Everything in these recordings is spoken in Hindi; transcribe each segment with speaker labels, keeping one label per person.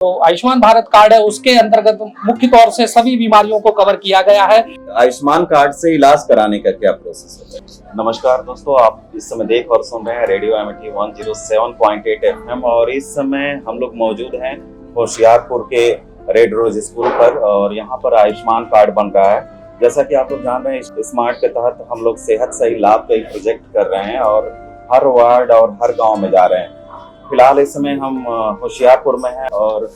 Speaker 1: तो आयुष्मान भारत कार्ड है, उसके अंतर्गत मुख्य तौर से सभी बीमारियों को कवर किया गया है।
Speaker 2: आयुष्मान कार्ड से इलाज कराने का क्या प्रोसेस होता है? नमस्कार दोस्तों, आप इस समय देख और सुन रहे हैं रेडियो एमिटी 107.8 FM और इस समय हम लोग मौजूद हैं होशियारपुर के रेड रोज स्कूल पर और यहाँ पर आयुष्मान कार्ड बन रहा है। जैसा कि आप लोग जान रहे हैं, स्मार्ट के तहत हम लोग सेहत सही लाभ का एक प्रोजेक्ट कर रहे हैं और हर वार्ड और हर गाँव में जा रहे हैं। फिलहाल इस समय हम होशियारपुर में हैं और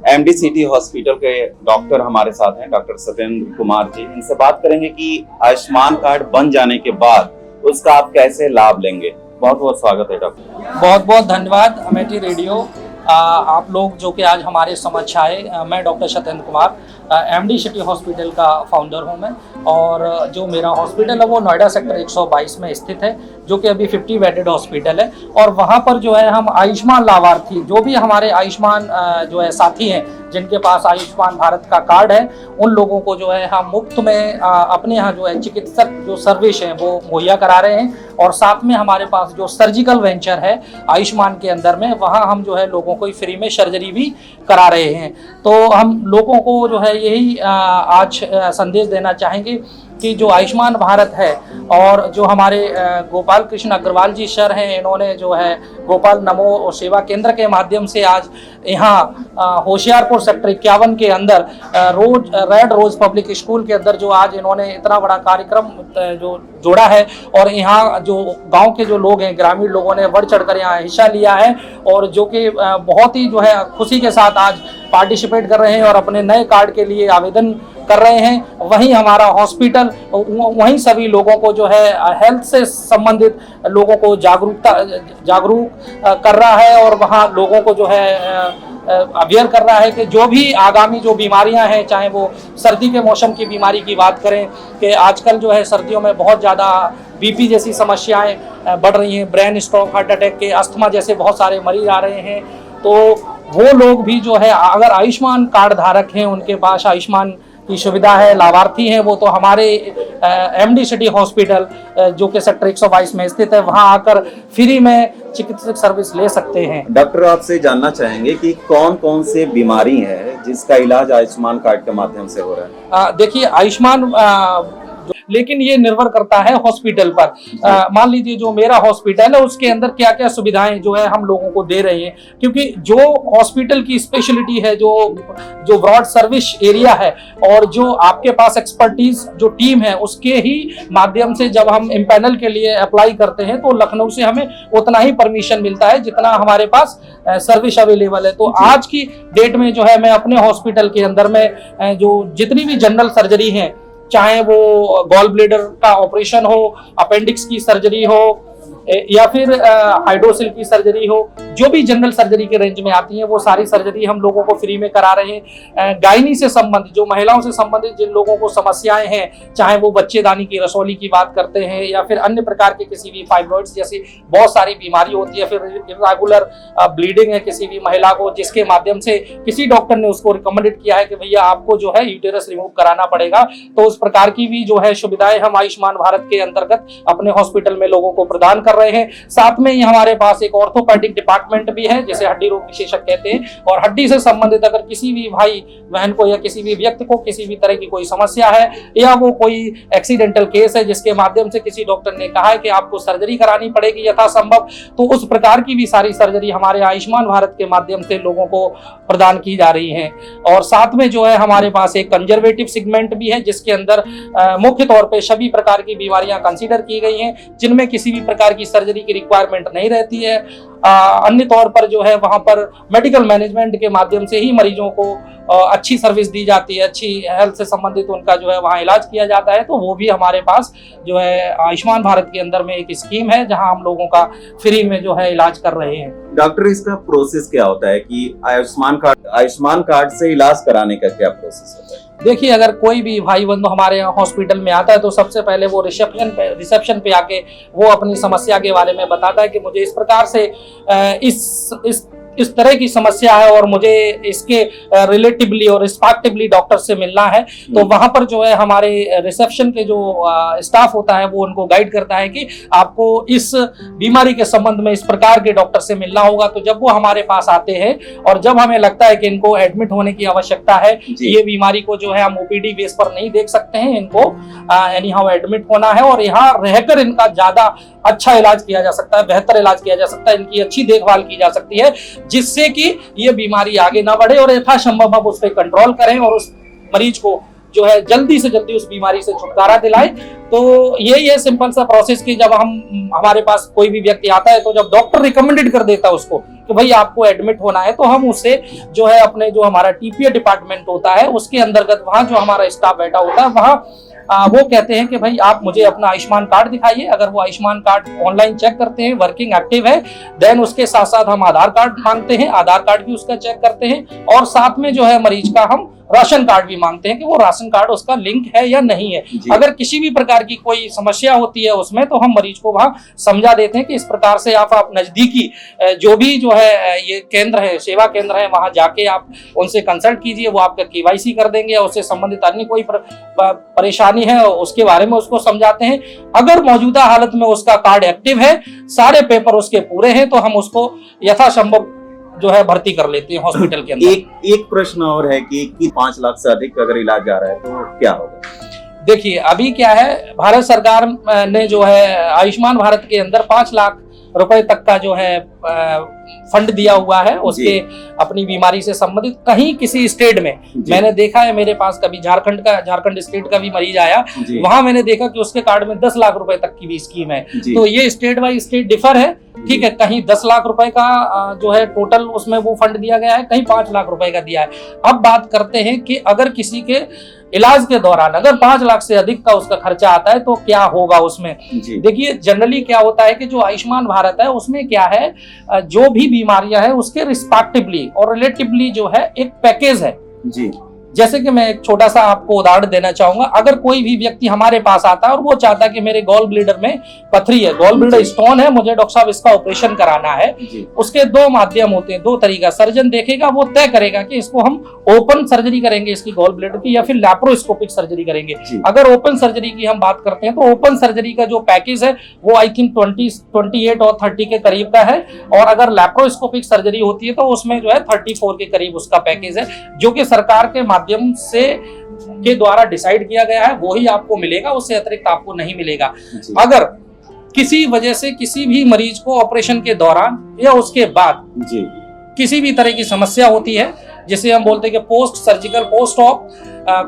Speaker 2: एमडी सिटी हॉस्पिटल के डॉक्टर हमारे साथ हैं, डॉक्टर सत्येंद्र कुमार जी। इनसे बात करेंगे कि आयुष्मान कार्ड बन जाने के बाद उसका आप कैसे लाभ लेंगे। बहुत बहुत स्वागत है डॉक्टर।
Speaker 1: बहुत बहुत धन्यवाद एमिटी रेडियो, आप लोग जो कि आज हमारे समक्ष आए। मैं doctor Satyendra Kumar, MD city hospital का फाउंडर हूं मैं, और जो मेरा हॉस्पिटल है वो नोएडा सेक्टर 122 में स्थित है, जो कि अभी 50 बेडेड हॉस्पिटल है। और वहां पर जो है हम आयुष्मान लाभार्थी, जो भी हमारे आयुष्मान जो है साथी हैं जिनके पास आयुष्मान भारत का कार्ड है, उन लोगों को जो है हम मुफ्त में अपने यहाँ जो है चिकित्सक जो सर्विस है वो मुहैया करा रहे हैं। और साथ में हमारे पास जो सर्जिकल वेंचर है आयुष्मान के अंदर में, वहाँ हम जो है लोगों को फ्री में सर्जरी भी करा रहे हैं। तो हम लोगों को जो है यही आज संदेश देना चाहेंगे कि जो आयुष्मान भारत है और जो हमारे गोपाल कृष्ण अग्रवाल जी सर हैं, इन्होंने जो है गोपाल नमो सेवा केंद्र के माध्यम से आज यहाँ होशियारपुर सेक्टर 51 के अंदर रेड रोज पब्लिक स्कूल के अंदर जो आज इन्होंने इतना बड़ा कार्यक्रम जो जोड़ा है और यहाँ जो गांव के जो लोग हैं, ग्रामीण लोगों ने बढ़ चढ़कर यहाँ हिस्सा लिया है और जो कि बहुत ही जो है खुशी के साथ आज पार्टिसिपेट कर रहे हैं और अपने नए कार्ड के लिए आवेदन कर रहे हैं। वहीं हमारा हॉस्पिटल वहीं सभी लोगों को जो है हेल्थ से संबंधित लोगों को जागरूक कर रहा है और वहाँ लोगों को जो है अवेयर कर रहा है कि जो भी आगामी जो बीमारियां हैं, चाहे वो सर्दी के मौसम की बीमारी की बात करें कि आजकल जो है सर्दियों में बहुत ज़्यादा बीपी जैसी समस्याएं बढ़ रही हैं, ब्रेन स्ट्रोक, हार्ट अटैक के, अस्थमा जैसे बहुत सारे मरीज आ रहे हैं। तो वो लोग भी जो है अगर आयुष्मान कार्ड धारक हैं, उनके पास आयुष्मान की सुविधा है, लाभार्थी हैं, वो तो हमारे एमडी सिटी हॉस्पिटल जो कि सेक्टर 122 में स्थित है, वहां आकर फ्री में चिकित्सक सर्विस ले सकते हैं।
Speaker 2: डॉक्टर, आपसे जानना चाहेंगे कि कौन कौन से बीमारी है जिसका इलाज आयुष्मान कार्ड के माध्यम से हो रहा है?
Speaker 1: देखिए, आयुष्मान लेकिन ये निर्भर करता है हॉस्पिटल पर। मान लीजिए जो मेरा हॉस्पिटल है उसके अंदर क्या क्या सुविधाएं जो है हम लोगों को दे रहे हैं, क्योंकि जो हॉस्पिटल की स्पेशलिटी है, जो ब्रॉड सर्विस एरिया है और जो आपके पास एक्सपर्टीज जो टीम है, उसके ही माध्यम से जब हम इम्पैनल के लिए अप्लाई करते हैं तो लखनऊ से हमें उतना ही परमिशन मिलता है जितना हमारे पास सर्विस अवेलेबल है। तो आज की डेट में जो है मैं अपने हॉस्पिटल के अंदर में जो जितनी भी जनरल सर्जरी है, चाहे वो गॉल ब्लेडर का ऑपरेशन हो, अपेंडिक्स की सर्जरी हो या फिर हाइड्रोसिल की सर्जरी हो, जो भी जनरल सर्जरी के रेंज में आती है वो सारी सर्जरी हम लोगों को फ्री में करा रहे हैं। गायनी से संबंधित, जो महिलाओं से संबंधित जिन लोगों को समस्याएं हैं, चाहे वो बच्चेदानी की रसौली की बात करते हैं या फिर अन्य प्रकार के किसी भी फाइब्रॉइड्स जैसी बहुत सारी बीमारी होती है, फिर इर्रेगुलर ब्लीडिंग है किसी भी महिला को, जिसके माध्यम से किसी डॉक्टर ने उसको रिकमेंडेड किया है कि भैया आपको जो है यूटेरस रिमूव कराना पड़ेगा, तो उस प्रकार की भी जो है सुविधाएं हम आयुष्मान भारत के अंतर्गत अपने हॉस्पिटल में लोगों को प्रदान कर रहे हैं। साथ में ही हमारे पास एक ऑर्थोपेडिक डिपार्टमेंट भी है, जिसे हड्डी रोग विशेषज्ञ कहते हैं, और हड्डी से संबंधित अगर किसी भी भाई बहन को या किसी भी व्यक्ति को किसी भी तरह की कोई समस्या है या वो कोई एक्सीडेंटल केस है जिसके माध्यम से किसी डॉक्टर ने कहा है कि आपको सर्जरी करानी पड़ेगी यथासंभव, तो उस प्रकार की भी सारी सर्जरी हमारे आयुष्मान भारत के माध्यम से लोगों को प्रदान की जा रही है। और साथ में जो है हमारे पास एक कंजर्वेटिव सेगमेंट भी है, जिसके अंदर मुख्य तौर पर सभी प्रकार की बीमारियां कंसीडर की गई हैं, जिनमें किसी भी प्रकार की सर्जरी की रिक्वायरमेंट नहीं रहती है। अन्य तौर पर जो है वहां पर मेडिकल मैनेजमेंट के माध्यम से ही मरीजों को अच्छी सर्विस दी जाती है, अच्छी हेल्थ से संबंधित उनका जो है वहाँ इलाज किया जाता है। तो वो भी हमारे पास जो है आयुष्मान भारत के अंदर में एक स्कीम है जहाँ हम लोगों का फ्री में जो है इलाज कर रहे हैं।
Speaker 2: डॉक्टर, इसका प्रोसेस क्या होता है कि आयुष्मान कार्ड से इलाज कराने का क्या प्रोसेस होता है?
Speaker 1: देखिए, अगर कोई भी भाई बंधु हमारे यहाँ हॉस्पिटल में आता है तो सबसे पहले वो रिसेप्शन पे आके वो अपनी समस्या के बारे में बताता है कि मुझे इस प्रकार से इस तरह की समस्या है और मुझे इसके रिलेटिवली और रिस्पेक्टिवली डॉक्टर से मिलना है, तो वहां पर जो है हमारे रिसेप्शन के जो स्टाफ होता है वो उनको गाइड करता है कि आपको इस बीमारी के संबंध में इस प्रकार के डॉक्टर से मिलना होगा। तो जब वो हमारे पास आते हैं और जब हमें लगता है कि इनको एडमिट होने की आवश्यकता है, ये बीमारी को जो है हम ओपीडी बेस पर नहीं देख सकते हैं, इनको एनी हाउ एडमिट होना है और यहाँ रहकर इनका ज्यादा अच्छा इलाज किया जा सकता है, बेहतर इलाज किया जा सकता है, इनकी अच्छी देखभाल की जा सकती है, जिससे कि ये बीमारी आगे ना बढ़े और यथासंभव हम उस पर कंट्रोल करें और उस मरीज को जो है जल्दी से जल्दी उस बीमारी से छुटकारा दिलाए। तो यही है सिंपल सा प्रोसेस कि जब हमारे पास कोई भी व्यक्ति आता है तो जब डॉक्टर रिकमेंडेड कर देता है उसको कि भाई आपको एडमिट होना है, तो हम उससे जो है अपने जो हमारा टीपीए डिपार्टमेंट होता है उसके अंतर्गत वहाँ जो हमारा स्टाफ बैठा होता है वहाँ वो कहते हैं कि भाई आप मुझे अपना आयुष्मान कार्ड दिखाइए। अगर वो आयुष्मान कार्ड ऑनलाइन चेक करते हैं, वर्किंग एक्टिव है, देन उसके साथ साथ हम आधार कार्ड मांगते हैं, आधार कार्ड भी उसका चेक करते हैं और साथ में जो है मरीज का हम राशन कार्ड भी मांगते हैं कि वो राशन कार्ड उसका लिंक है या नहीं है। अगर किसी भी प्रकार की कोई समस्या होती है उसमें तो हम मरीज को वहां समझा देते हैं कि इस प्रकार से आप नजदीकी जो भी जो है ये केंद्र है, सेवा केंद्र है, वहां जाके आप उनसे कंसल्ट कीजिए, वो आपका केवाईसी कर देंगे और उससे संबंधित अन्य कोई परेशानी है उसके बारे में उसको समझाते हैं। अगर मौजूदा हालत में उसका कार्ड एक्टिव है, सारे पेपर उसके पूरे हैं, तो हम उसको यथासंभव जो है भर्ती कर लेते हैं हॉस्पिटल के अंदर।
Speaker 2: एक प्रश्न और है कि 5 लाख से अधिक अगर इलाज जा रहा है तो क्या होगा?
Speaker 1: देखिए अभी क्या है, भारत सरकार ने जो है आयुष्मान भारत के अंदर 5 लाख रुपए तक का जो है फंड दिया हुआ है उसके अपनी बीमारी से संबंधित। कहीं किसी स्टेट में मैंने देखा है, मेरे पास कभी झारखंड स्टेट का भी मरीज आया, वहां मैंने देखा कि उसके कार्ड में 10 लाख रुपए तक की भी स्कीम है। तो ये स्टेट बाय स्टेट डिफर है, ठीक है। कहीं 10 लाख रुपए का जो है टोटल उसमें वो फंड दिया गया है, कहीं 5 लाख रुपए का दिया है। अब बात करते हैं कि अगर किसी के इलाज के दौरान अगर 5 लाख से अधिक का उसका खर्चा आता है तो क्या होगा उसमें। देखिए जनरली क्या होता है कि जो आयुष्मान भारत है उसमें क्या है, जो भी बीमारियां हैं उसके रिस्पेक्टिवली और रिलेटिवली जो है एक पैकेज है जी। जैसे कि मैं एक छोटा सा आपको उदाहरण देना चाहूंगा। अगर कोई भी व्यक्ति हमारे पास आता है और वो चाहता है कि मेरे गॉल ब्लैडर में पथरी है, गॉल ब्लैडर स्टोन है, मुझे डॉक्टर साहब इसका ऑपरेशन कराना है, उसके 2 माध्यम होते हैं, 2 तरीका। सर्जन देखेगा, वो तय करेगा कि इसको हम ओपन सर्जरी करेंगे इसकी गॉल ब्लैडर की या फिर लैप्रोस्कोपिक सर्जरी करेंगे। अगर ओपन सर्जरी की हम बात करते हैं तो ओपन सर्जरी का जो पैकेज है वो आई थिंक 28 और 30 के करीब का है, और अगर लैप्रोस्कोपिक सर्जरी होती है तो उसमें जो है 34 के करीब उसका पैकेज है, जो कि सरकार के माध्यम से के द्वारा डिसाइड किया गया है, वो ही आपको मिलेगा, उससे अतिरिक्त आपको नहीं मिलेगा। अगर किसी वजह से किसी भी मरीज को ऑपरेशन के दौरान या उसके बाद किसी भी तरह की समस्या होती है, जिसे हम बोलते हैं कि पोस्ट सर्जिकल पोस्ट ऑप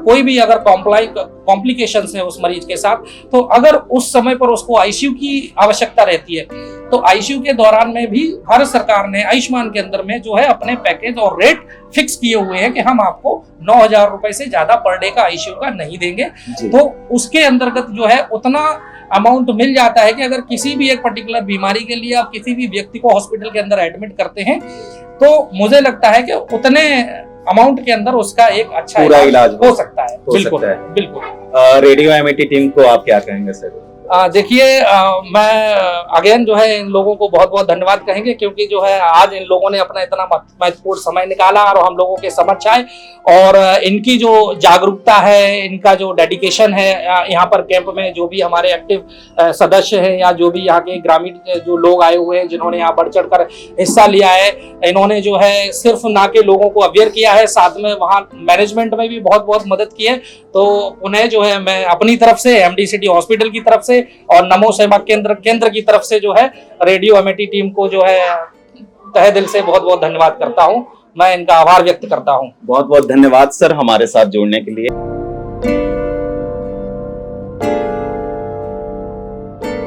Speaker 1: कोई भी अगर कॉम्प्लिकेशंस है उस मरीज के साथ, तो अगर उस समय पर उसको आईसीयू की आवश्यकता रहती है तो आईसीयू के दौरान में भी भारत सरकार ने आयुष्मान के अंदर में जो है अपने पैकेज और रेट फिक्स किए हुए हैं कि हम आपको 9,000 रुपए से ज्यादा पर डे का आईसीयू का नहीं देंगे। तो उसके अंतर्गत जो है उतना अमाउंट मिल जाता है कि अगर किसी भी एक पर्टिकुलर बीमारी के लिए आप किसी भी व्यक्ति को हॉस्पिटल के अंदर एडमिट करते हैं तो मुझे लगता है कि उतने अमाउंट के अंदर उसका एक अच्छा
Speaker 2: पूरा इलाज
Speaker 1: हो सकता है। बिल्कुल बिल्कुल।
Speaker 2: रेडियो एमईटी टीम को आप क्या कहेंगे सर?
Speaker 1: देखिए मैं अगेन जो है इन लोगों को बहुत बहुत धन्यवाद कहेंगे, क्योंकि जो है आज इन लोगों ने अपना इतना महत्वपूर्ण समय निकाला और हम लोगों के समक्ष आए, और इनकी जो जागरूकता है, इनका जो डेडिकेशन है, यहाँ पर कैंप में जो भी हमारे एक्टिव सदस्य हैं या जो भी यहाँ के ग्रामीण जो लोग आए हुए हैं जिन्होंने यहाँ बढ़ चढ़ कर हिस्सा लिया है, इन्होंने जो है सिर्फ ना के लोगों को अवेयर किया है, साथ में वहाँ मैनेजमेंट में भी बहुत बहुत मदद की है। तो उन्हें जो है मैं अपनी तरफ से, एमडी सिटी हॉस्पिटल की तरफ से और नमो सेवा केंद्र की तरफ से जो है रेडियो एमईटी टीम को जो है तहे दिल से बहुत बहुत धन्यवाद करता हूं। मैं इनका आभार व्यक्त करता हूं।
Speaker 2: बहुत बहुत धन्यवाद सर हमारे साथ जुड़ने के लिए।